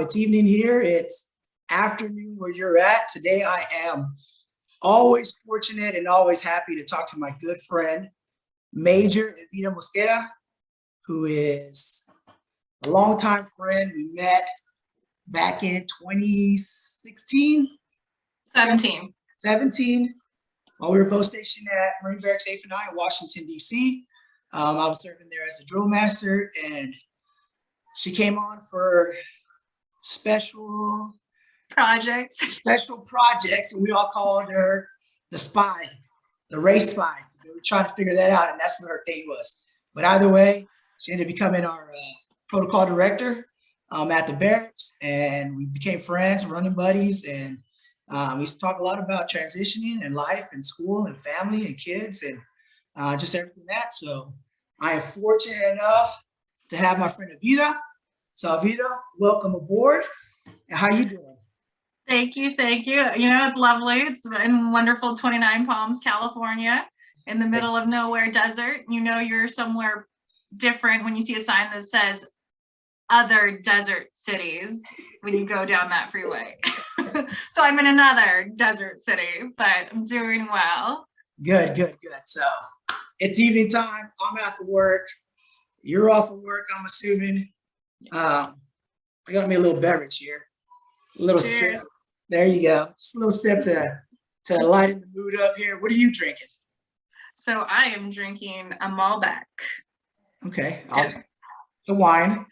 It's evening here. It's afternoon where you're at. Today, I am always fortunate and always happy to talk to my good friend, Major Evita Mosqueda, who is a longtime friend. We met back in 2016, 17, while we were both stationed at Marine Barracks 8 and 9 in Washington, D.C. I was serving there as a drill master, and she came on for special projects, and we all called her the spy, the race spy. So we were trying to figure that out, and that's what her thing was. But either way, she ended up becoming our protocol director at the barracks, and we became friends, running buddies, and we used to talk a lot about transitioning and life and school and family and kids and just everything that. So I am fortunate enough to have my friend Evita. So Evita, welcome aboard. And how you doing? Thank you. You know, it's lovely. It's in wonderful 29 Palms, California, in the middle of nowhere desert. You know you're somewhere different when you see a sign that says other desert cities when you go down that freeway. So I'm in another desert city, but I'm doing well. Good. So it's evening time. I'm after work. You're off of work, I'm assuming. I got me a little beverage here. A little Cheers. sip. There you go. Just a little sip to lighten the mood up here. What are you drinking? So I am drinking a Malbec. Okay. The wine.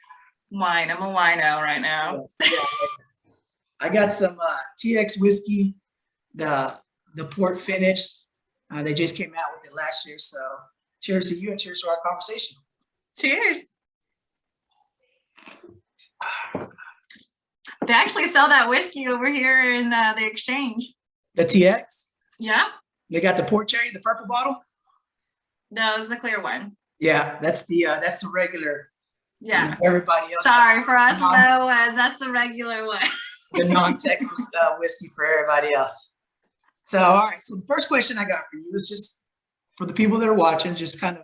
I'm a wino right now. Yeah. I got some TX whiskey, the port finish. They just came out with it last year. So cheers to you and cheers to our conversation. Cheers. They actually sell that whiskey over here in the Exchange. The TX? Yeah. They got the port cherry, the purple bottle? No, it's the clear one. Yeah, that's the regular. Yeah. You know, everybody else. Sorry for us, though, that's the regular one. The non-Texas whiskey for everybody else. So, all right. So the first question I got for you is just for the people that are watching, just kind of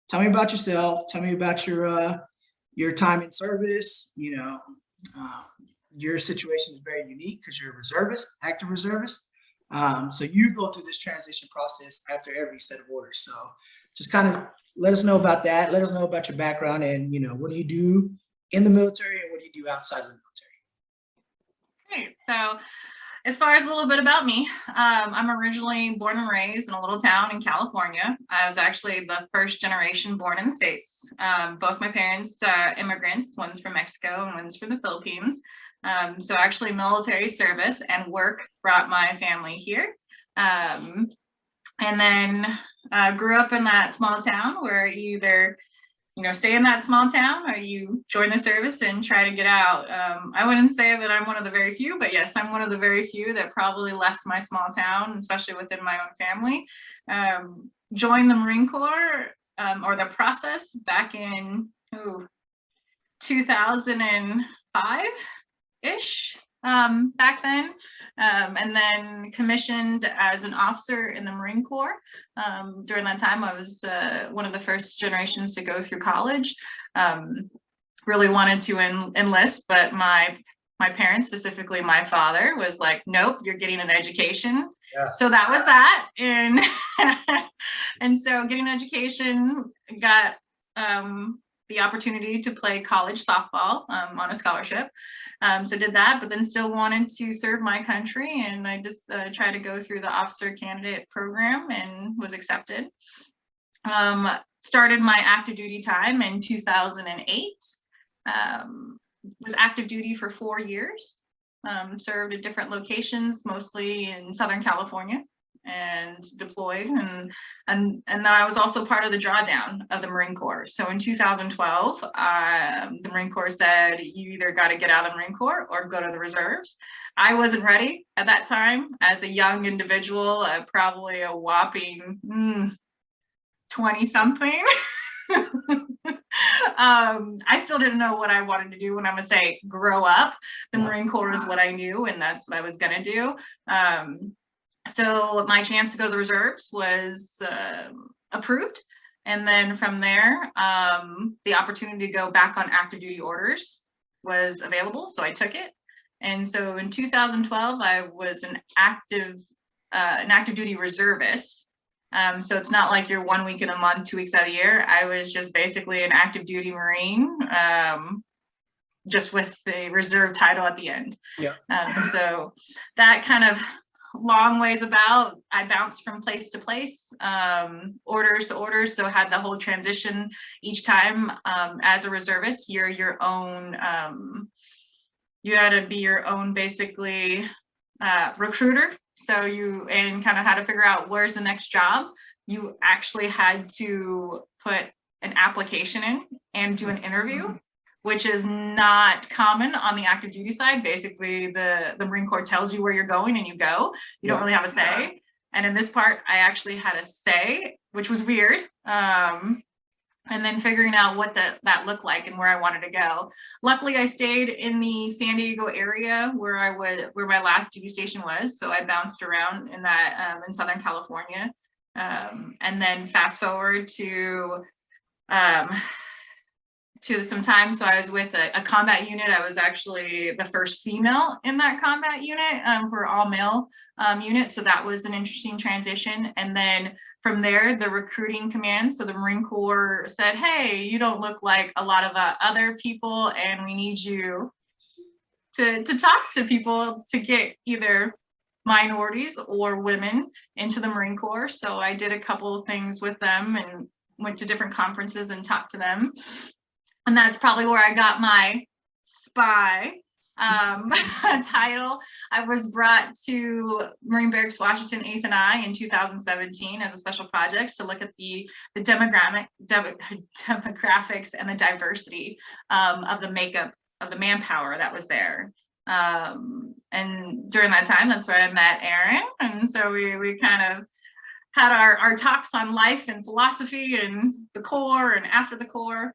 tell me about yourself. Tell me about your time in service. You know, your situation is very unique because you're a reservist, active reservist. So you go through this transition process after every set of orders. So just kind of let us know about that. Let us know about your background and, you know, what do you do in the military and what do you do outside of the military? Great. So as far as a little bit about me, I'm originally born and raised in a little town in California. I was actually the first generation born in the States. Both my parents immigrants, one's from Mexico and one's from the Philippines. So actually military service and work brought my family here. And then grew up in that small town where you either, you know, stay in that small town or you join the service and try to get out. I wouldn't say that I'm one of the very few, but yes, I'm one of the very few that probably left my small town, especially within my own family. Joined the Marine Corps or the process back in 2005-ish. Back then, and then commissioned as an officer in the Marine Corps. During that time, I was one of the first generations to go through college. Really wanted to enlist, but my parents, specifically my father, was like, nope, you're getting an education. Yes. So that was that. And so getting an education, got the opportunity to play college softball on a scholarship. So did that, but then still wanted to serve my country. And I just tried to go through the officer candidate program and was accepted. Started my active duty time in 2008. Was active duty for 4 years. Served at different locations, mostly in Southern California, and deployed. And then I was also part of the drawdown of the Marine Corps. So in 2012, the Marine Corps said, you either got to get out of the Marine Corps or go to the reserves. I wasn't ready at that time as a young individual, probably a whopping 20 something. I still didn't know what I wanted to do. When I'm gonna say grow up, the Marine Corps is what I knew, and that's what I was gonna do. So my chance to go to the reserves was approved. And then from there, the opportunity to go back on active duty orders was available. So I took it. And so in 2012, I was an active duty reservist. So it's not like you're 1 week in a month, 2 weeks out of the year. I was just basically an active duty Marine, just with the reserve title at the end. Yeah. So that kind of long ways about, I bounced from place to place, orders to orders. So had the whole transition each time. As a reservist, you're your own, you had to be your own basically recruiter. So and kind of how to figure out where's the next job. You actually had to put an application in and do an interview, which is not common on the active duty side. Basically, the Marine Corps tells you where you're going and you go. You don't really have a say. And in this part, I actually had a say, which was weird. And then figuring out what that looked like and where I wanted to go. Luckily, I stayed in the San Diego area where my last duty station was. So I bounced around in that in Southern California. And then fast forward to some time. So I was with a combat unit. I was actually the first female in that combat unit for all male unit. So that was an interesting transition. And then from there, the recruiting command. So the Marine Corps said, hey, you don't look like a lot of other people, and we need you to talk to people to get either minorities or women into the Marine Corps. So I did a couple of things with them and went to different conferences and talked to them. And that's probably where I got my spy title. I was brought to Marine Barracks Washington 8th and I in 2017 as a special project to look at the demographics and the diversity of the makeup of the manpower that was there. And during that time, that's where I met Aaron. And so we kind of had our talks on life and philosophy and the Corps and after the Corps.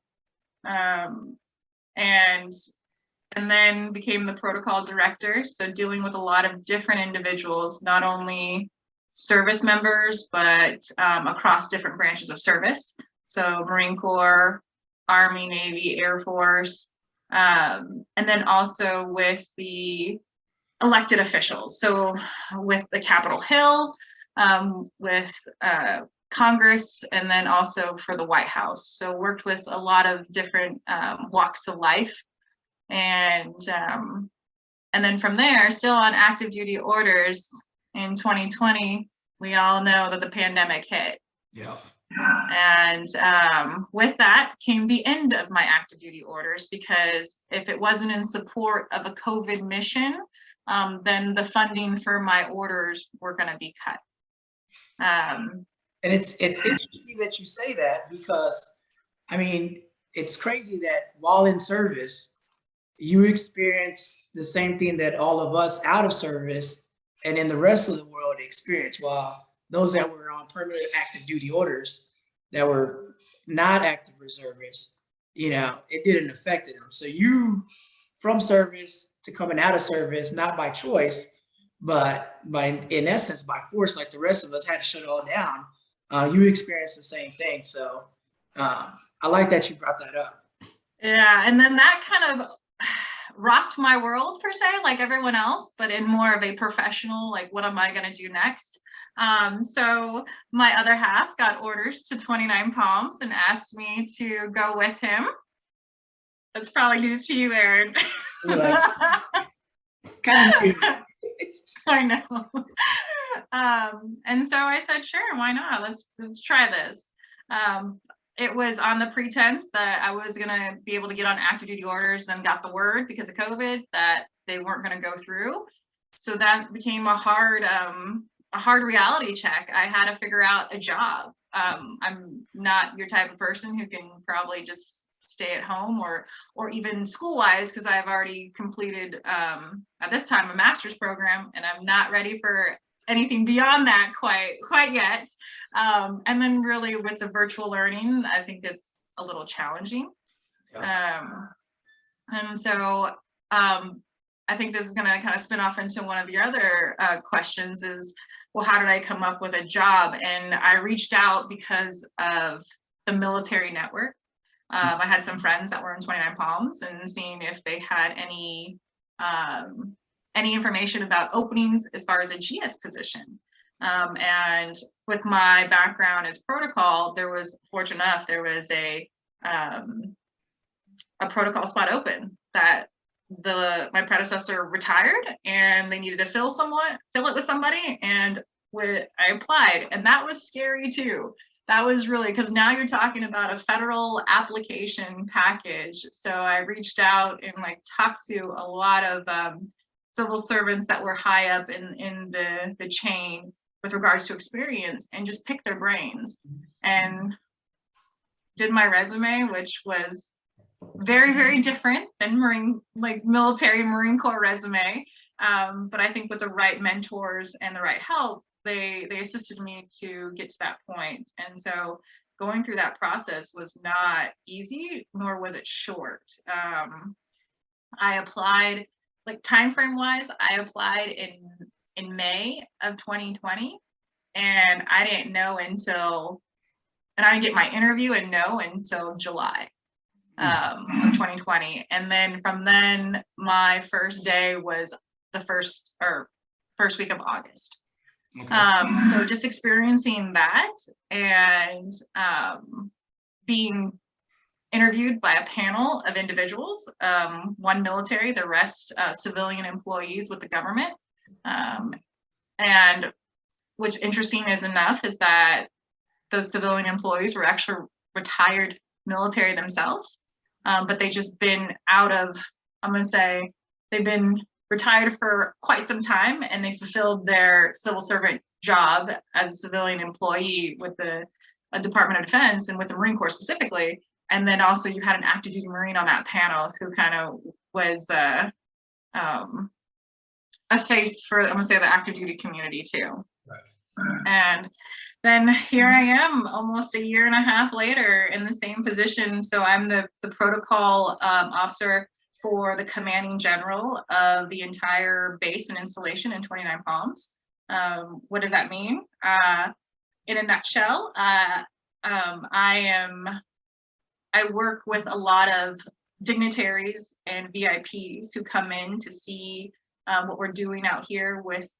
And then became the protocol director. So dealing with a lot of different individuals, not only service members, but across different branches of service. So Marine Corps, Army, Navy, Air Force, and then also with the elected officials. So with the Capitol Hill, with Congress, and then also for the White House. So worked with a lot of different walks of life. And then from there, still on active duty orders in 2020, we all know that the pandemic hit. Yeah. And with that came the end of my active duty orders, because if it wasn't in support of a COVID mission, then the funding for my orders were going to be cut. And it's interesting that you say that, because I mean, it's crazy that while in service, you experience the same thing that all of us out of service and in the rest of the world experience, while those that were on permanent active duty orders that were not active reservists, it didn't affect them. So you, from service to coming out of service, not by choice, but in essence, by force, like the rest of us had to shut it all down, you experienced the same thing. So I like that you brought that up. Yeah, and then that kind of rocked my world per se, like everyone else, but in more of a professional, like, what am I going to do next? So my other half got orders to 29 Palms and asked me to go with him. That's probably news to you, Aaron. Kind of new. I know. And so I said, sure, why not? Let's try this. It was on the pretense that I was going to be able to get on active duty orders, then got the word because of COVID that they weren't going to go through. So that became a hard reality check. I had to figure out a job. I'm not your type of person who can probably just stay at home or even school wise, because I've already completed at this time a master's program, and I'm not ready for anything beyond that quite yet. And then really with the virtual learning, I think it's a little challenging. And so I think this is going to kind of spin off into one of your other questions is, well, how did I come up with a job? And I reached out because of the military network. I had some friends that were in 29 Palms and seeing if they had any any information about openings as far as a GS position. And with my background as protocol, fortunate enough, there was a protocol spot open that my predecessor retired, and they needed to fill it with somebody, and I applied, and that was scary too. That was really, because now you're talking about a federal application package. So I reached out and talked to a lot of civil servants that were high up in the chain with regards to experience, and just picked their brains and did my resume, which was very, very different than military Marine Corps resume. But I think with the right mentors and the right help, they assisted me to get to that point. And so going through that process was not easy, nor was it short. I applied, time frame wise, I applied in May of 2020, and I didn't get my interview and know until July of 2020. And then from then, my first day was the first week of August. Okay. So just experiencing that, and being interviewed by a panel of individuals, one military, the rest civilian employees with the government. And what's interesting is that those civilian employees were actually retired military themselves, but they just been they've been retired for quite some time, and they fulfilled their civil servant job as a civilian employee with the Department of Defense and with the Marine Corps specifically. And then also you had an active duty Marine on that panel who kind of was a face for, I'm gonna say, the active duty community too. Right. And then here I am almost a year and a half later in the same position. So I'm the protocol officer for the commanding general of the entire base and installation in 29 Palms. What does that mean? In a nutshell, I work with a lot of dignitaries and VIPs who come in to see what we're doing out here with,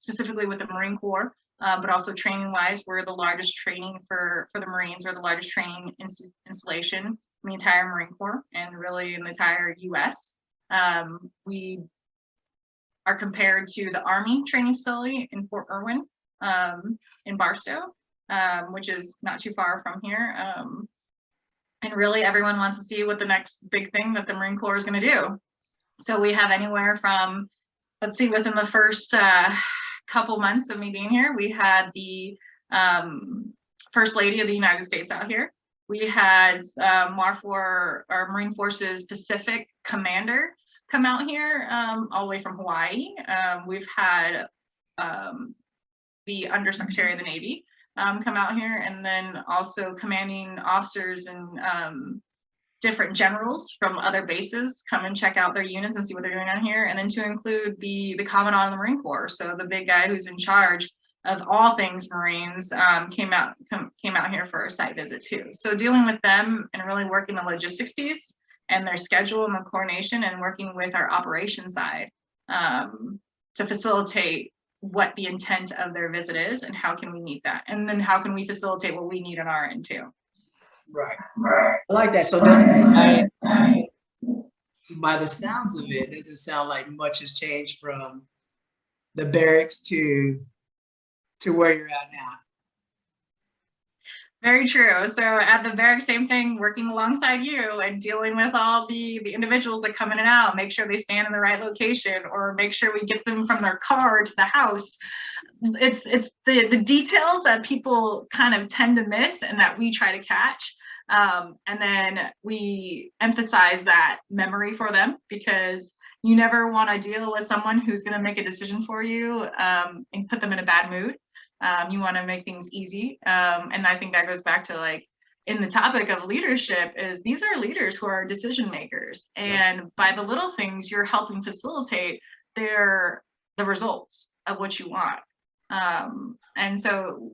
specifically with the Marine Corps, but also training wise, we're the largest training for the Marines, or the largest training installation in the entire Marine Corps, and really in the entire US. We are compared to the Army training facility in Fort Irwin, in Barstow, which is not too far from here. And really everyone wants to see what the next big thing that the Marine Corps is going to do. So we have anywhere from, let's see, within the first couple months of me being here, we had the First Lady of the United States out here. We had our Marine Forces Pacific Commander come out here, all the way from Hawaii. We've had the Undersecretary of the Navy come out here, and then also commanding officers and different generals from other bases come and check out their units and see what they're doing out here, and then to include the Commandant of the Marine Corps, so the big guy who's in charge of all things Marines, came out here for a site visit too. So dealing with them and really working the logistics piece and their schedule and the coordination, and working with our operations side to facilitate what the intent of their visit is and how can we meet that, and then how can we facilitate what we need on our end too. Right. I like that. So by the sounds of it, doesn't sound like much has changed from the barracks to where you're at now. Very true. So at the barracks, same thing, working alongside you and dealing with all the individuals that come in and out, make sure they stand in the right location, or make sure we get them from their car to the house. It's the details that people kind of tend to miss and that we try to catch. And then we emphasize that memory for them, because you never want to deal with someone who's going to make a decision for you and put them in a bad mood. You want to make things easy. And I think that goes back to, like, in the topic of leadership, is these are leaders who are decision makers. And by the little things, you're helping facilitate the results of what you want. And so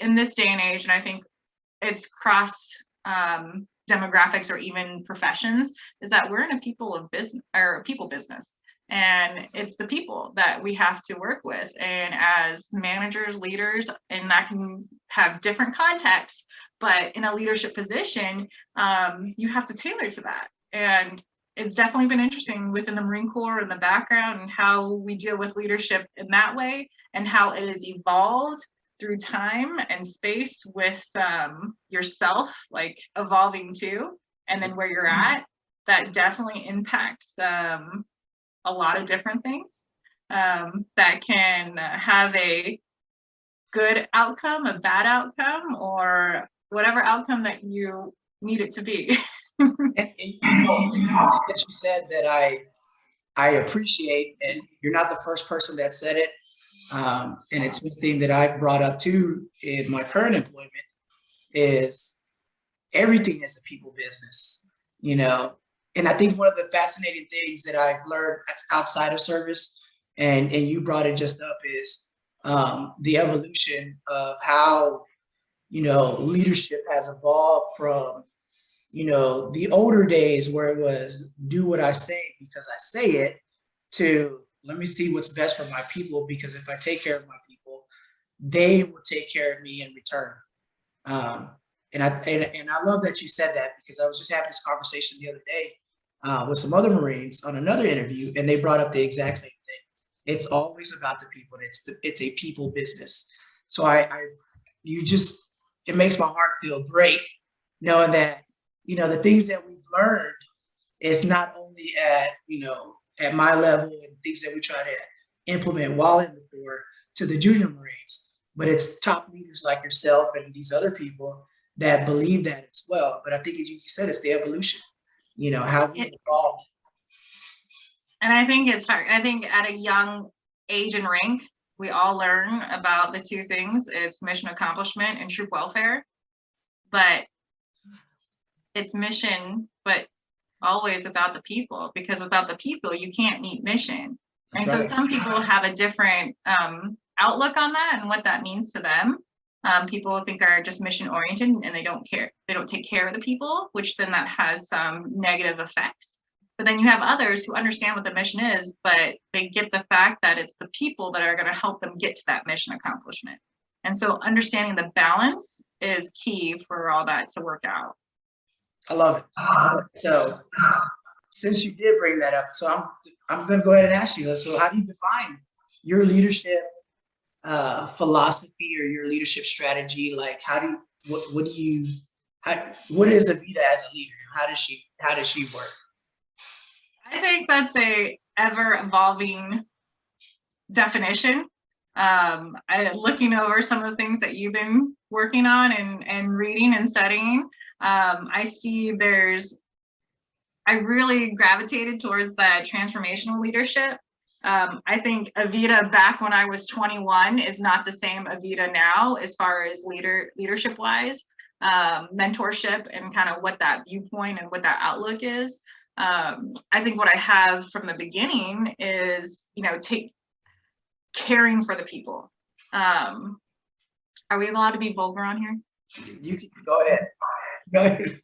in this day and age, and I think it's cross demographics or even professions, is that we're in a people business. And it's the people that we have to work with. And as managers, leaders, and that can have different contexts, but in a leadership position, you have to tailor to that. And it's definitely been interesting within the Marine Corps and the background and how we deal with leadership in that way and how it has evolved through time and space with yourself, like evolving too, and then where you're at. That definitely impacts a lot of different things that can have a good outcome, a bad outcome, or whatever outcome that you need it to be. And you know, that you said that I appreciate, and you're not the first person that said it. And it's one thing that I've brought up too in my current employment is everything is a people business, you know. And I think one of the fascinating things that I've learned outside of service, and you brought it just up, is the evolution of how, you know, leadership has evolved from, you know, the older days where it was do what I say because I say it, to let me see what's best for my people, because if I take care of my people, they will take care of me in return. And I love that you said that, because I was just having this conversation the other day with some other Marines on another interview, and they brought up the exact same thing. It's always about the people. It's a people business. So it makes my heart feel great knowing that, you know, the things that we've learned is not only at, you know, at my level and things that we try to implement while in the Corps to the junior Marines, but it's top leaders like yourself and these other people that believe that as well. But I think, as you said, it's the evolution, you know, how we evolved. And I think it's hard. I think at a young age and rank, we all learn about the two things. It's mission accomplishment and troop welfare. But it's mission, but always about the people, because without the people, you can't meet mission. That's and right. So some people have a different outlook on that and what that means to them. People think are just mission oriented and they don't care. They don't take care of the people, which then that has some negative effects. But then you have others who understand what the mission is, but they get the fact that it's the people that are going to help them get to that mission accomplishment. And so understanding the balance is key for all that to work out. I love it. So since you did bring that up, so I'm going to go ahead and ask you, so how do you define your leadership philosophy or your leadership strategy? Like, what is Evita as a leader? How does she work? I think that's a ever evolving definition. Looking over some of the things that you've been working on and reading and studying, I see I really gravitated towards that transformational leadership. I think Evita back when I was 21 is not the same Evita now as far as leadership wise, mentorship and kind of what that viewpoint and what that outlook is. I think what I have from the beginning is, you know, caring for the people. Are we allowed to be vulgar on here? You can go ahead. Go ahead.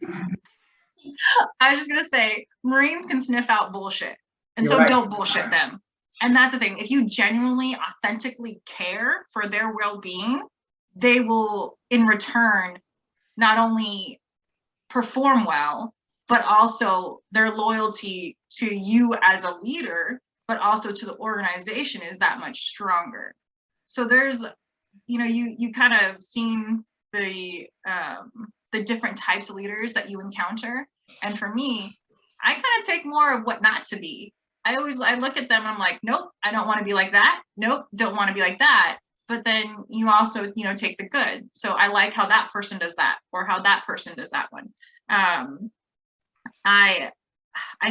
I was just gonna say, Marines can sniff out bullshit, and You're so right. Don't bullshit them. And that's the thing. If you genuinely, authentically care for their well-being, they will, in return, not only perform well, but also their loyalty to you as a leader, but also to the organization is that much stronger. So there's, you know, you kind of seen the different types of leaders that you encounter. And for me, I kind of take more of what not to be. I look at them and I'm like, nope, I don't want to be like that. Nope, don't want to be like that. But then you also, you know, take the good. So I like how that person does that, or how that person does that one. I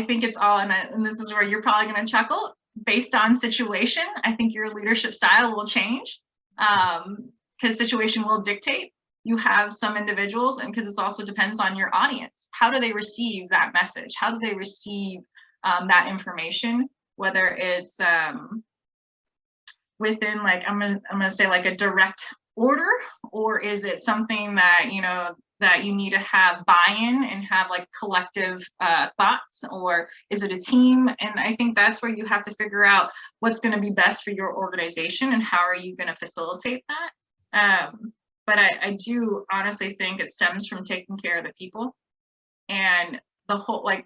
think it's all, and this is where you're probably going to chuckle, based on situation. I think your leadership style will change because situation will dictate. You have some individuals, and because it also depends on your audience. How do they receive that message? How do they receive that information? Whether it's within, like, I'm gonna say like a direct order, or is it something that, you know, that you need to have buy-in and have like collective thoughts, or is it a team? And I think that's where you have to figure out what's going to be best for your organization and how are you going to facilitate that. But I do honestly think it stems from taking care of the people and the whole, like,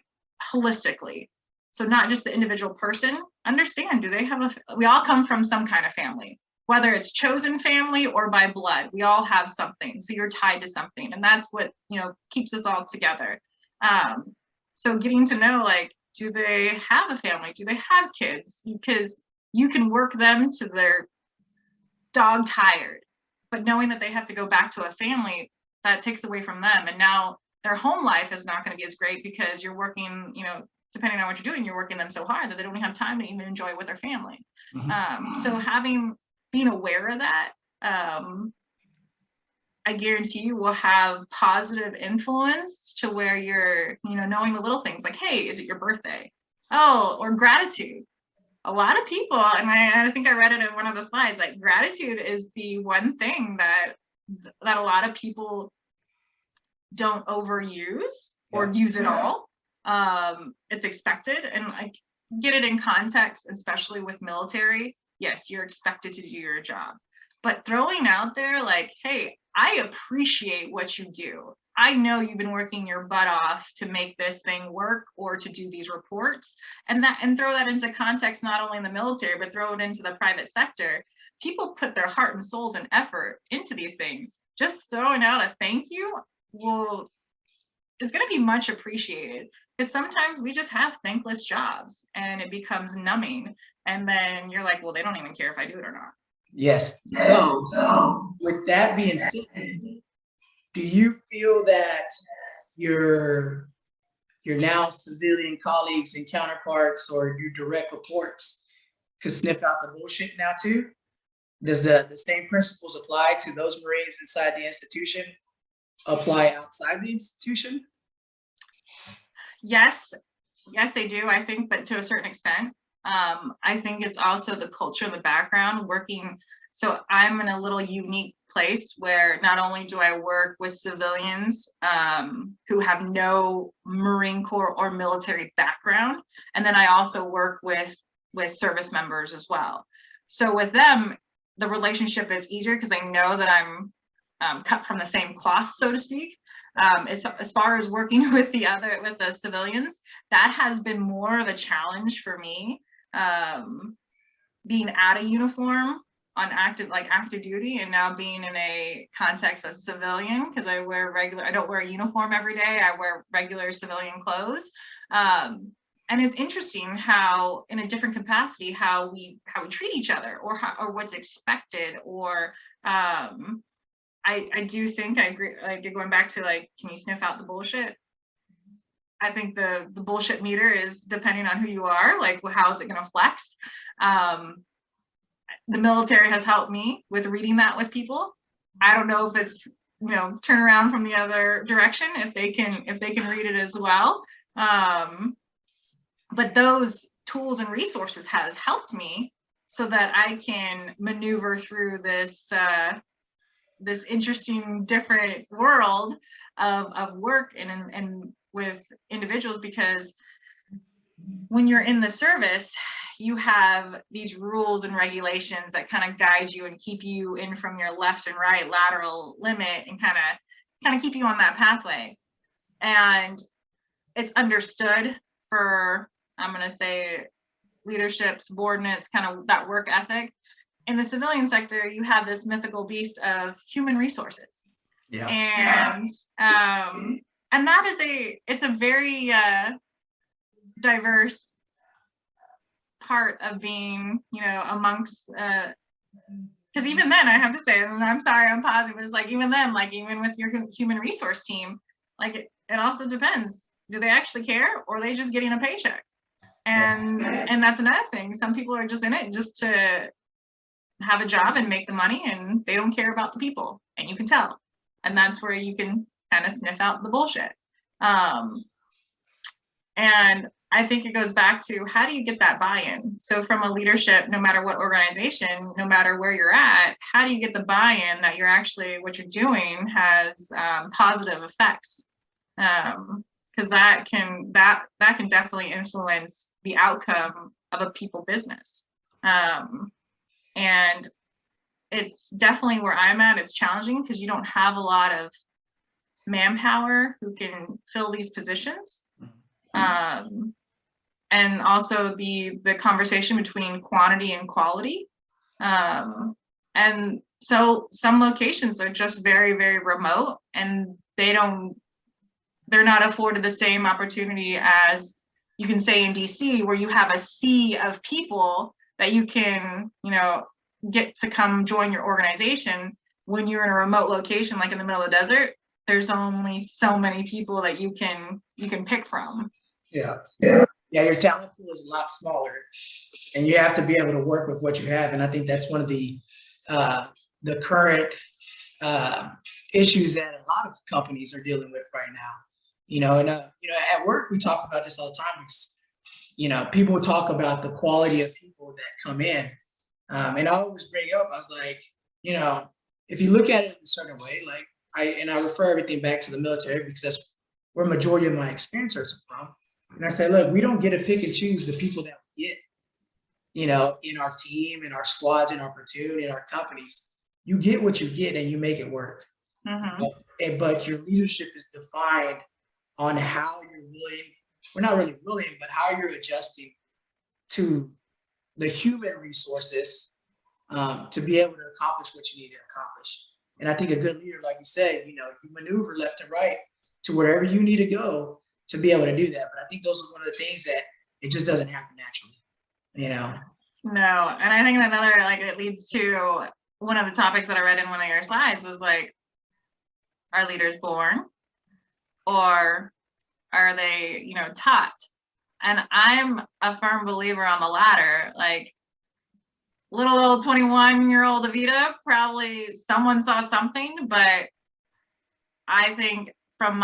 holistically. So not just the individual person. Understand, do they have we all come from some kind of family, whether it's chosen family or by blood. We all have something, so you're tied to something, and that's what, you know, keeps us all together. So getting to know, like, do they have a family? Do they have kids? Because you can work them to their dog tired, but knowing that they have to go back to a family, that takes away from them, and now their home life is not going to be as great because you're working, you know, depending on what you're doing, you're working them so hard that they don't have time to even enjoy it with their family. So being aware of that, I guarantee you will have positive influence to where you're, you know, knowing the little things like, hey, is it your birthday? Oh, or gratitude. A lot of people, and I think I read it in one of the slides, like gratitude is the one thing that a lot of people don't overuse or use at all. It's expected, and I get it in context, especially with military. Yes, you're expected to do your job, but throwing out there like, hey, I appreciate what you do. I know you've been working your butt off to make this thing work or to do these reports, and throw that into context, not only in the military, but throw it into the private sector. People put their heart and souls and effort into these things. Just throwing out a thank you is going to be much appreciated, because sometimes we just have thankless jobs and it becomes numbing, and then you're like, well, they don't even care if I do it or not. Yes. So with that being said, do you feel that your now civilian colleagues and counterparts or your direct reports could sniff out the bullshit now too? Does the same principles apply to those Marines inside the institution apply outside the institution? Yes, they do, I think, but to a certain extent. I think it's also the culture, the background, working. So I'm in a little unique place where not only do I work with civilians who have no Marine Corps or military background, and then I also work with service members as well. So with them, the relationship is easier because I know that I'm cut from the same cloth, so to speak. As far as working with the civilians, that has been more of a challenge for me, being out of uniform on active duty, and now being in a context as a civilian, because I don't wear a uniform every day. I wear regular civilian clothes. And it's interesting how, in a different capacity, how we treat each other, or what's expected, or I do think I agree, like going back to like, can you sniff out the bullshit? I think the bullshit meter is depending on who you are, like, well, how is it going to flex? The military has helped me with reading that with people. I don't know if it's, you know, turn around from the other direction, if they can read it as well. But those tools and resources have helped me so that I can maneuver through this interesting, different world of work and with individuals, because when you're in the service, you have these rules and regulations that kind of guide you and keep you in from your left and right lateral limit, and kind of keep you on that pathway. And it's understood for, I'm going to say, leadership, subordinates, kind of that work ethic. In the civilian sector, you have this mythical beast of human resources. Yeah. And that is it's a very diverse part of being, you know, amongst, because even then, I have to say, and I'm sorry, I'm pausing, but it's like, even then, like, even with your human resource team, like, it also depends. Do they actually care, or are they just getting a paycheck? And that's another thing. Some people are just in it just to have a job and make the money, and they don't care about the people, and you can tell. And that's where you can kind of sniff out the bullshit. And I think it goes back to, how do you get that buy-in? So from a leadership, no matter what organization, no matter where you're at, how do you get the buy-in that you're actually, what you're doing has positive effects? Because that can definitely influence the outcome of a people business. And it's definitely where I'm at. It's challenging because you don't have a lot of manpower who can fill these positions. And also the conversation between quantity and quality. And so some locations are just very, very remote, and they're not afforded the same opportunity as you can say in DC, where you have a sea of people that you can, get to come join your organization. When you're in a remote location, like in the middle of the desert, there's only so many people that you can pick from. Yeah. Your talent pool is a lot smaller, and you have to be able to work with what you have. And I think that's one of the current issues that a lot of companies are dealing with right now. And at work we talk about this all the time. Because, people talk about the quality of people that come in, and I always bring up. I was like, if you look at it in a certain way, like I refer everything back to the military because that's where majority of my experiences are from. And I say, look, we don't get to pick and choose the people that we get, in our team, in our squads, in our platoon, in our companies. You get what you get and you make it work. Mm-hmm. But your leadership is defined on how you're willing, we're not really willing, but how you're adjusting to the human resources to be able to accomplish what you need to accomplish. And I think a good leader, like you said, you maneuver left and right to wherever you need to go to be able to do that. But I think those are one of the things that it just doesn't happen naturally, No, and I think another, it leads to one of the topics that I read in one of your slides was are leaders born, or are they, taught? And I'm a firm believer on the latter. Little old 21-year-old Evita, probably someone saw something, but I think from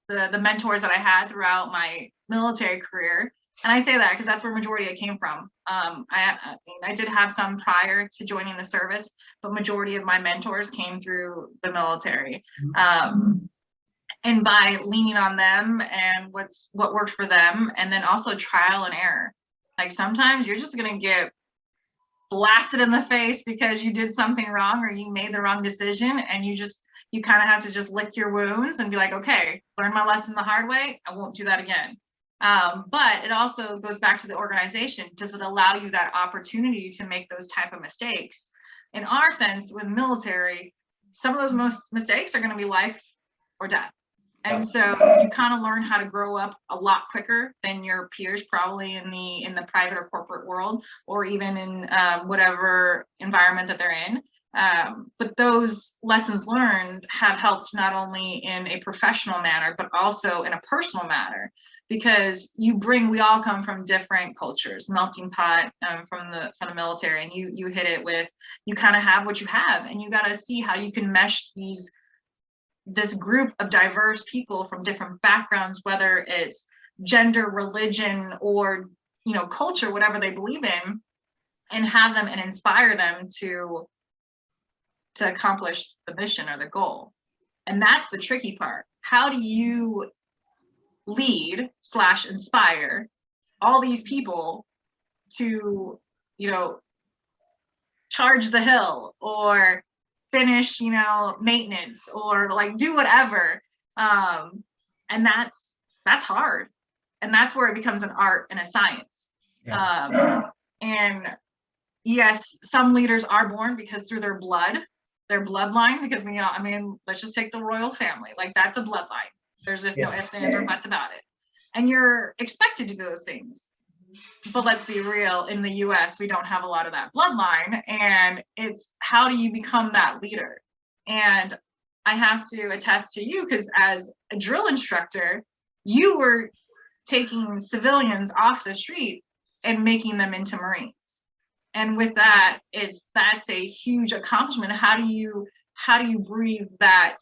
the mentors that I had throughout my military career, and I say that because that's where majority I came from. I did have some prior to joining the service, but majority of my mentors came through the military. And by leaning on them and what worked for them, and then also trial and error. Sometimes you're just gonna get blasted in the face because you did something wrong or you made the wrong decision, and you kind of have to just lick your wounds and be like, okay, learn my lesson the hard way. I won't do that again. But it also goes back to the organization. Does it allow you that opportunity to make those type of mistakes? In our sense, with military, some of those mistakes are going to be life or death. And so you kind of learn how to grow up a lot quicker than your peers, probably in the private or corporate world, or even in whatever environment that they're in. But those lessons learned have helped not only in a professional manner, but also in a personal manner, because we all come from different cultures, melting pot from the military, and you hit it with, you kind of have what you have, and you got to see how you can mesh this group of diverse people from different backgrounds, whether it's gender, religion, or culture, whatever they believe in, and have them and inspire them to accomplish the mission or the goal. And that's the tricky part. How do you lead / inspire all these people to charge the hill, or finish maintenance, or do whatever, and that's hard, and that's where it becomes an art and a science. And yes, some leaders are born because through their bloodline, because let's just take the royal family, that's a bloodline. There's no ifs, ands, or buts about it, and you're expected to do those things. But let's be real, in the US, we don't have a lot of that bloodline, and it's how do you become that leader? And I have to attest to you, because as a drill instructor, you were taking civilians off the street and making them into Marines. And with that, that's a huge accomplishment. How do you breathe that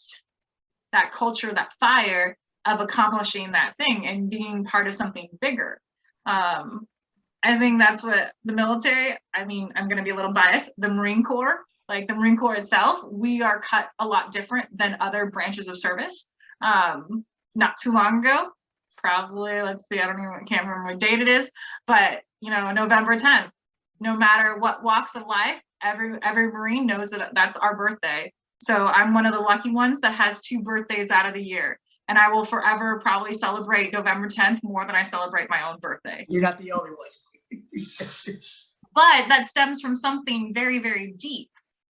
culture, that fire of accomplishing that thing and being part of something bigger? I think that's what the military, I mean, I'm going to be a little biased, the Marine Corps, like the Marine Corps itself, we are cut a lot different than other branches of service. Not too long ago, probably, let's see, can't remember what date it is, but November 10th, no matter what walks of life, every Marine knows that that's our birthday. So I'm one of the lucky ones that has 2 birthdays out of the year. And I will forever probably celebrate November 10th more than I celebrate my own birthday. You're not the only one. But that stems from something very, very deep.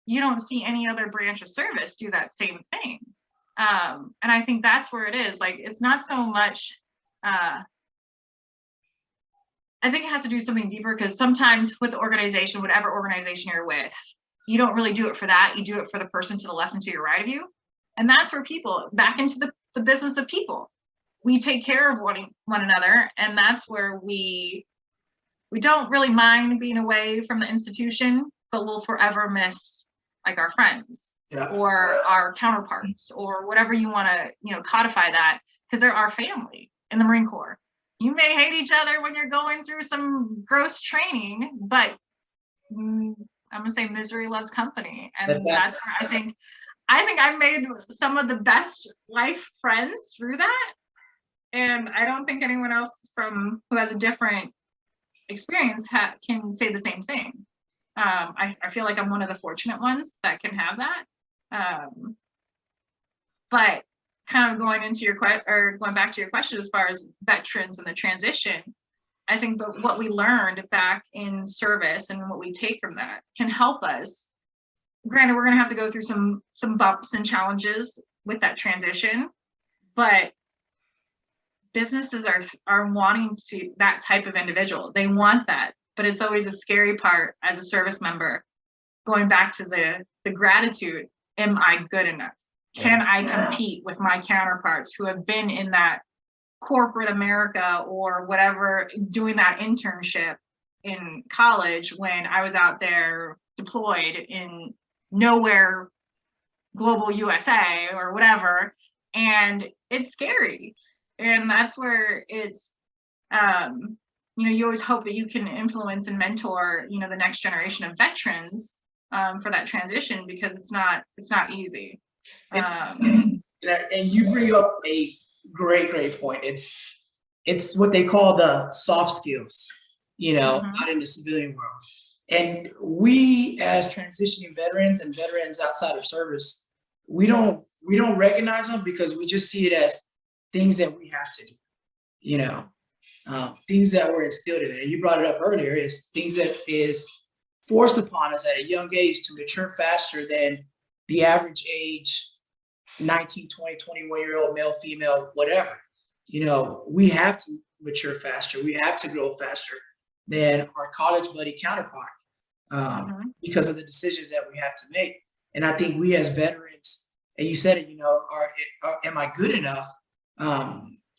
You don't see any other branch of service do that same thing. And I think that's where it is. Like, it's not so much, I think it has to do something deeper, because sometimes with the organization, whatever organization you're with, you don't really do it for that. You do it for the person to the left and to your right of you. And that's where people, back into the business of people, we take care of one another. And that's where we don't really mind being away from the institution, but we'll forever miss like our friends or our counterparts or whatever you want to, codify that, because they're our family in the Marine Corps. You may hate each other when you're going through some gross training, but I'm gonna say misery loves company. And that's where I think I've made some of the best life friends through that. And I don't think anyone else who has a different experience can say the same thing. I feel like I'm one of the fortunate ones that can have that. But kind of going back to your question as far as veterans and the transition, I think what we learned back in service and what we take from that can help us. Granted, we're going to have to go through some bumps and challenges with that transition, but businesses are wanting that type of individual. They want that, but it's always a scary part as a service member, going back to the gratitude. Am I good enough? Can I compete with my counterparts who have been in that corporate America or whatever, doing that internship in college when I was out there deployed in nowhere, global USA or whatever. And it's scary. And that's where it's, you always hope that you can influence and mentor, the next generation of veterans for that transition, because it's not easy. And you bring up a great point. It's what they call the soft skills, out in the civilian world. And we, as transitioning veterans and veterans outside of service, we don't recognize them, because we just see it as things that we have to do, things that were instilled in it. And you brought it up earlier, is things that is forced upon us at a young age to mature faster than the average age 19, 20, 21-year-old male, female, whatever. We have to mature faster. We have to grow faster than our college buddy counterpart, because of the decisions that we have to make. And I think we as veterans, and you said it, am I good enough?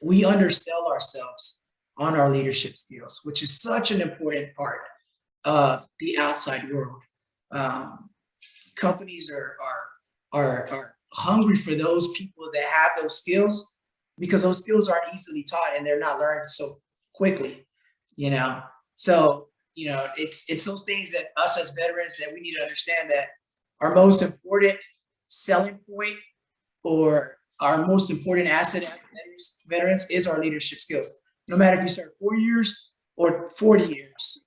We undersell ourselves on our leadership skills, which is such an important part of the outside world. Companies are hungry for those people that have those skills, because those skills aren't easily taught and they're not learned so quickly. So it's those things that us as veterans, that we need to understand, that our most important selling point or our most important asset as veterans is our leadership skills. No matter if you serve 4 years or 40 years,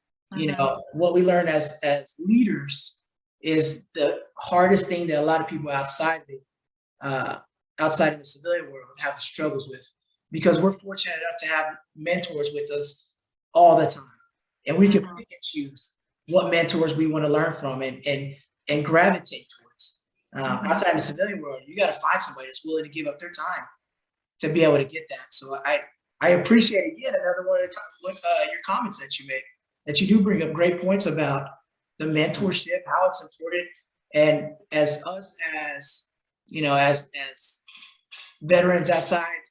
what we learn as leaders is the hardest thing that a lot of people outside of the civilian world have struggles with, because we're fortunate enough to have mentors with us all the time, and we can pick and choose what mentors we want to learn from and gravitate towards. Outside of the civilian world, you got to find somebody that's willing to give up their time to be able to get that. So I appreciate, again, another one of your comments that you make, that you do bring up great points about the mentorship, how it's important. And as us, as veterans outside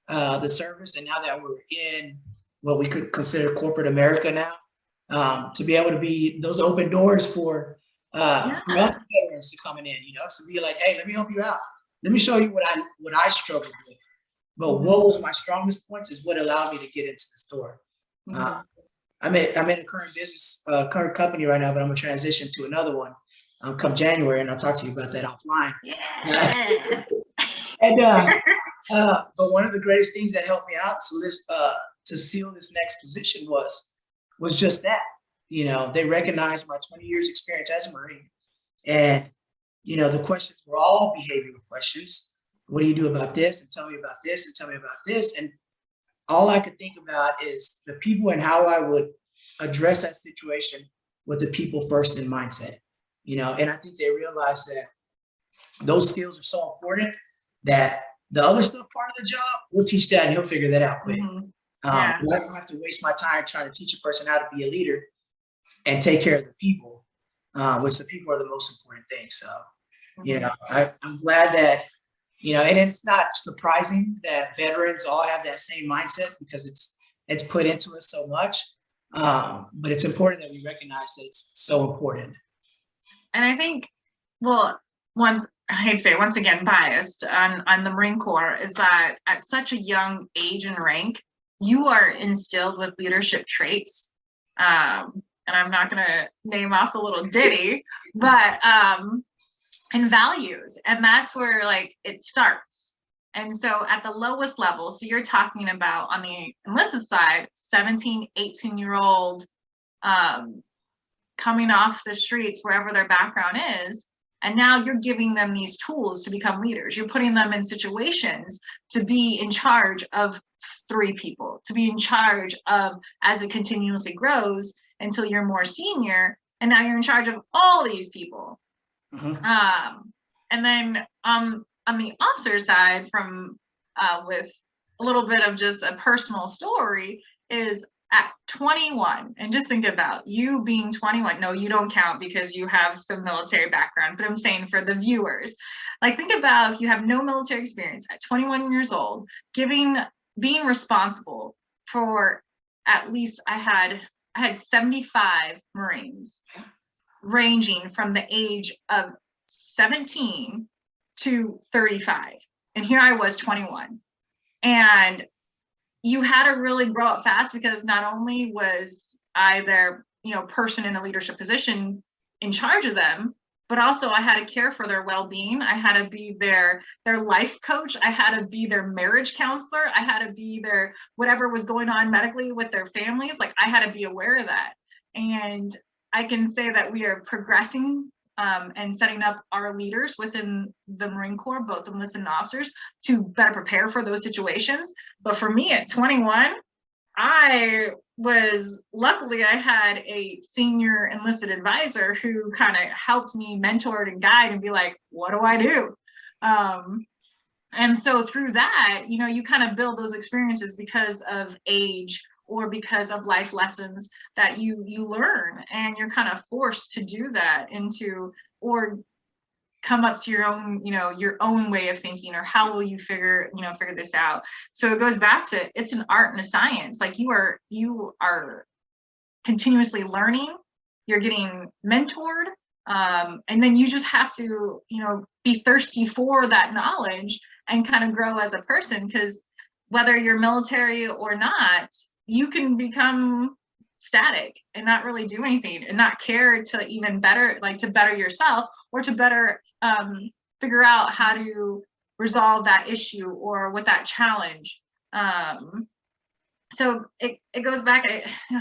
the service, and now that we're in what we could consider corporate America now, to be able to be those open doors for other veterans to coming in, to be like, hey, let me help you out. Let me show you what I struggled with. But what was my strongest points is what allowed me to get into the store. Uh, I'm in a current company right now, but I'm gonna transition to another one come January, and I'll talk to you about that offline. Yeah. And but one of the greatest things that helped me out to seal this next position was just that. They recognized my 20 years experience as a Marine, and the questions were all behavioral questions. What do you do about this? And tell me about this, and tell me about this. And all I could think about is the people and how I would address that situation with the people first in mindset. And I think they realized that those skills are so important that the other stuff part of the job, we'll teach that and he'll figure that out quick. Yeah. I don't have to waste my time trying to teach a person how to be a leader and take care of the people, which the people are the most important thing. So, I'm glad that, and it's not surprising that veterans all have that same mindset because it's put into us so much. But it's important that we recognize that it's so important. And I think, well, I say once again, biased on the Marine Corps, is that at such a young age and rank, you are instilled with leadership traits. And I'm not going to name off the little ditty, but and values. And that's where like it starts. And so at the lowest level, so you're talking about on the enlisted side, 17, 18-year-old coming off the streets, wherever their background is. And now you're giving them these tools to become leaders. You're putting them in situations to be in charge of 3 people, to be in charge of, as it continuously grows until you're more senior. And now you're in charge of all these people. And then on the officer side, from with a little bit of just a personal story, is at 21, and just think about you being 21. No, you don't count because you have some military background, but I'm saying for the viewers, like think about if you have no military experience at 21 years old, being responsible for at least I had 75 Marines ranging from the age of 17 to 35. And here I was 21. And you had to really grow up fast because not only was I their, person in a leadership position in charge of them, but also I had to care for their well-being. I had to be their life coach. I had to be their marriage counselor. I had to be their whatever was going on medically with their families. Like I had to be aware of that. And I can say that we are progressing and setting up our leaders within the Marine Corps, both enlisted and officers, to better prepare for those situations. But for me at 21, luckily I had a senior enlisted advisor who kind of helped me mentor and guide and be like, what do I do? And so through that, you kind of build those experiences because of age or because of life lessons that you learn, and you're kind of forced to do that or come up to your own way of thinking, or how will you figure this out. So it goes back to, it's an art and a science. Like you are continuously learning, you're getting mentored, and then you just have to be thirsty for that knowledge and kind of grow as a person, because whether you're military or not, you can become static and not really do anything and not care to even better yourself, or to better figure out how to resolve that issue or with that challenge. So it goes back,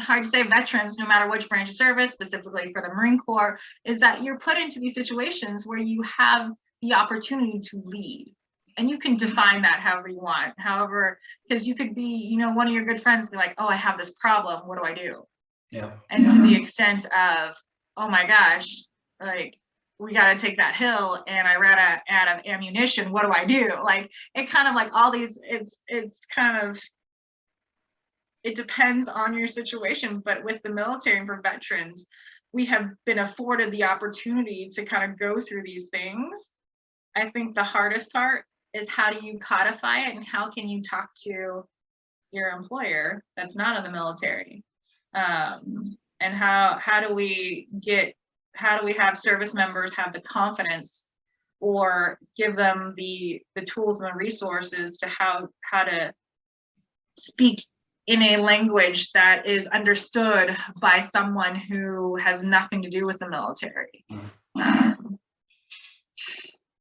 hard to say, veterans, no matter which branch of service, specifically for the Marine Corps, is that you're put into these situations where you have the opportunity to lead. And you can define that however you want. However, because you could be, one of your good friends be like, oh, I have this problem. What do I do? Yeah. And to the extent of, oh my gosh, like we got to take that hill and I ran out of ammunition. What do I do? Like it kind of like all these, it's kind of, it depends on your situation. But with the military and for veterans, we have been afforded the opportunity to kind of go through these things. I think the hardest part is how do you codify it, and how can you talk to your employer that's not in the military, and how do we have service members have the confidence, or give them the tools and the resources to how to speak in a language that is understood by someone who has nothing to do with the military.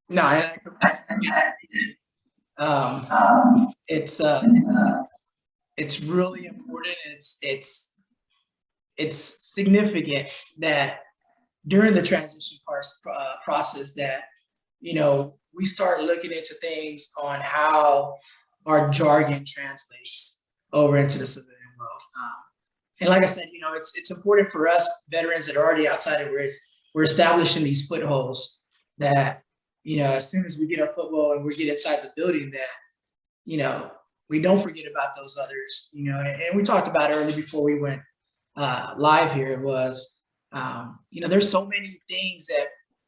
No, it's really important. It's significant that during the transition process that, we start looking into things on how our jargon translates over into the civilian world. And like I said, it's important for us veterans that are already outside of where we're establishing these footholds that, as soon as we get our football and we get inside the building that, we don't forget about those others, and we talked about earlier before we went live here was, there's so many things that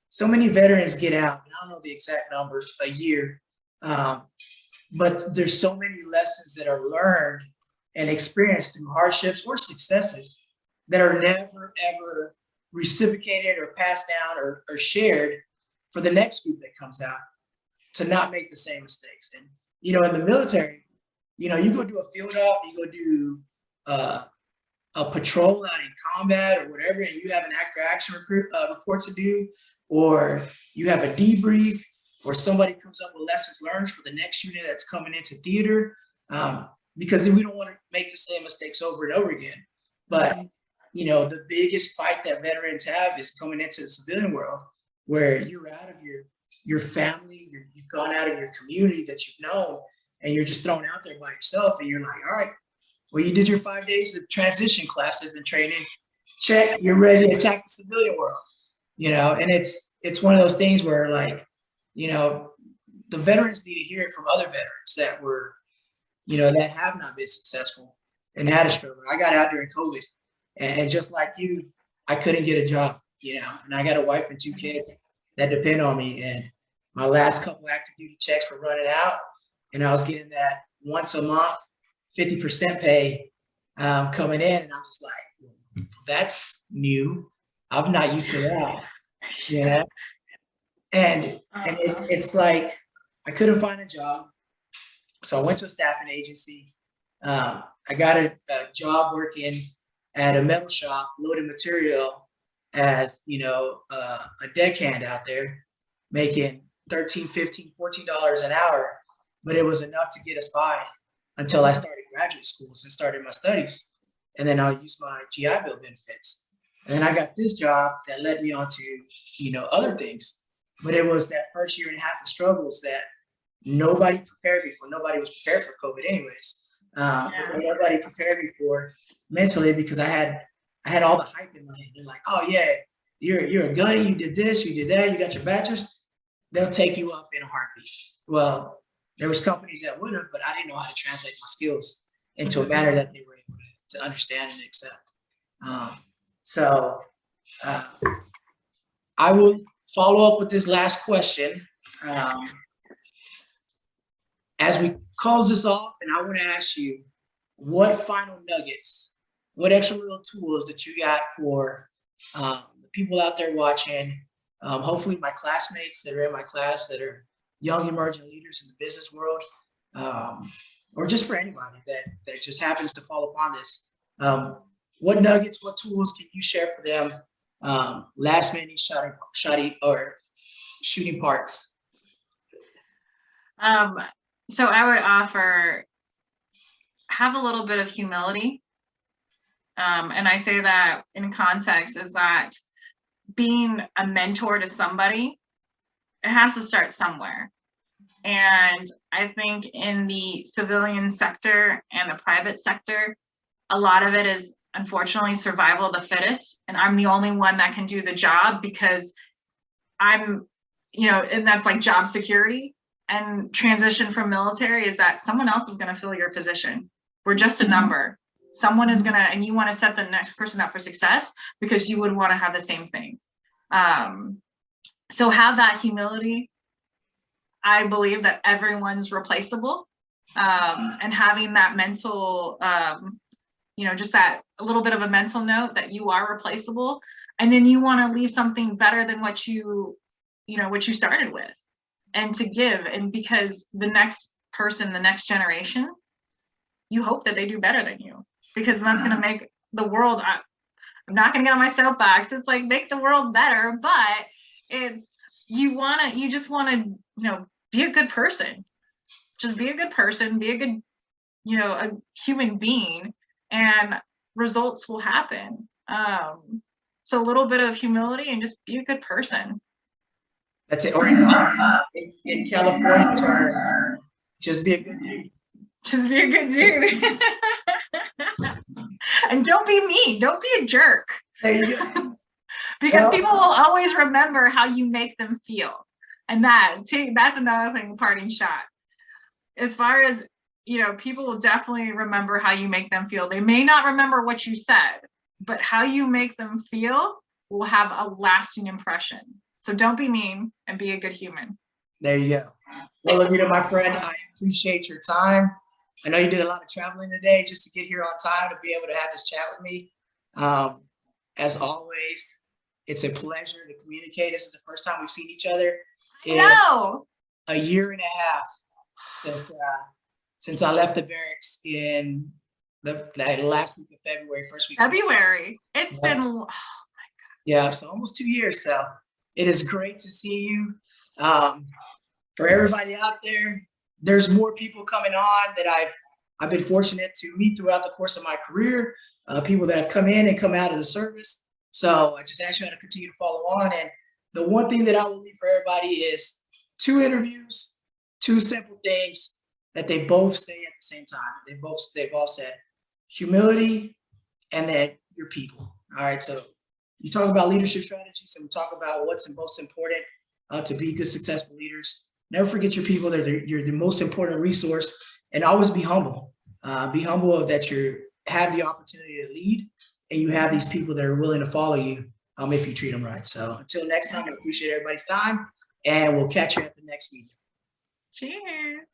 so many veterans get out. And I don't know the exact numbers a year, but there's so many lessons that are learned and experienced through hardships or successes that are never, ever reciprocated or passed down or shared for the next group that comes out to not make the same mistakes. And, in the military, you go do a field op, you go do a patrol out in combat or whatever, and you have an after action report to do, or you have a debrief, or somebody comes up with lessons learned for the next unit that's coming into theater, because then we don't want to make the same mistakes over and over again. But, the biggest fight that veterans have is coming into the civilian world where you're out of your family, you've gone out of your community that you've known, and you're just thrown out there by yourself, and you're like, all right, well, you did your 5 days of transition classes and training, check, you're ready to attack the civilian world, and it's one of those things where, like, the veterans need to hear it from other veterans that were, that have not been successful and had a struggle. I got out during COVID, and just like you, I couldn't get a job, and I got a wife and 2 kids that depend on me. And my last couple active duty checks were running out, and I was getting that once a month, 50% pay coming in. And I'm just like, that's new. I'm not used to that. And it's like, I couldn't find a job. So I went to a staffing agency. I got a job working at a metal shop, loading material as, a deckhand out there, making $13, $15, $14 an hour. But it was enough to get us by until I started graduate schools and started my studies. And then I'll use my GI Bill benefits. And then I got this job that led me on to, other things. But it was that first year and a half of struggles that nobody prepared me for. Nobody was prepared for COVID anyways. Nobody prepared me for mentally, because I had all the hype in my head. They're like, oh yeah, you're a gunny, you did this, you did that, you got your bachelor's. They'll take you up in a heartbeat. Well, there was companies that would have, but I didn't know how to translate my skills into a manner that they were able to understand and accept. So I will follow up with this last question as we close this off, and I want to ask you, what final nuggets, what extra little tools that you got for the people out there watching, hopefully my classmates that are in my class that are young emerging leaders in the business world, or just for anybody that just happens to fall upon this. What nuggets, what tools can you share for them? Last minute shooting parts. So I would offer, have a little bit of humility. And I say that in context is that being a mentor to somebody, it has to start somewhere. And I think in the civilian sector and the private sector, a lot of it is unfortunately survival of the fittest. And I'm the only one that can do the job because I'm, and that's like job security. And transition from military is that someone else is going to fill your position. We're just a number. Someone is going to, and you want to set the next person up for success because you would want to have the same thing. So have that humility. I believe that everyone's replaceable, and having that mental, just that a little bit of a mental note that you are replaceable, and then you want to leave something better than what you started with, and to give, and because the next person, the next generation, you hope that they do better than you, because that's going to make the world, I'm not going to get on my soapbox. It's like make the world better, but it's, you just want to, be a good person. Just be a good person, be a good, a human being, and results will happen. So a little bit of humility and just be a good person. That's it. Or in California terms, just be a good dude. Just be a good dude. And don't be mean. Don't be a jerk. There you go. Because people will always remember how you make them feel. And that's another thing, parting shot. As far as, people will definitely remember how you make them feel. They may not remember what you said, but how you make them feel will have a lasting impression. So don't be mean and be a good human. There you go. Well, Evita, my friend, I appreciate your time. I know you did a lot of traveling today just to get here on time to be able to have this chat with me. As always, it's a pleasure to communicate. This is the first time we've seen each other in a year and a half since I left the barracks in the last week of February, first week. February. It's been, oh my God. Yeah, so almost 2 years. So it is great to see you. For everybody out there, there's more people coming on that I've been fortunate to meet throughout the course of my career, people that have come in and come out of the service. So I just ask you to continue to follow on. And the one thing that I will leave for everybody is 2 interviews, 2 simple things that they both say at the same time. They've all said humility and then your people. All right. So you talk about leadership strategies and we talk about what's most important to be good, successful leaders. Never forget your people. You're the most important resource, and always be humble. Be humble of that you have the opportunity to lead and you have these people that are willing to follow you if you treat them right. So until next time, I appreciate everybody's time and we'll catch you at the next meeting. Cheers.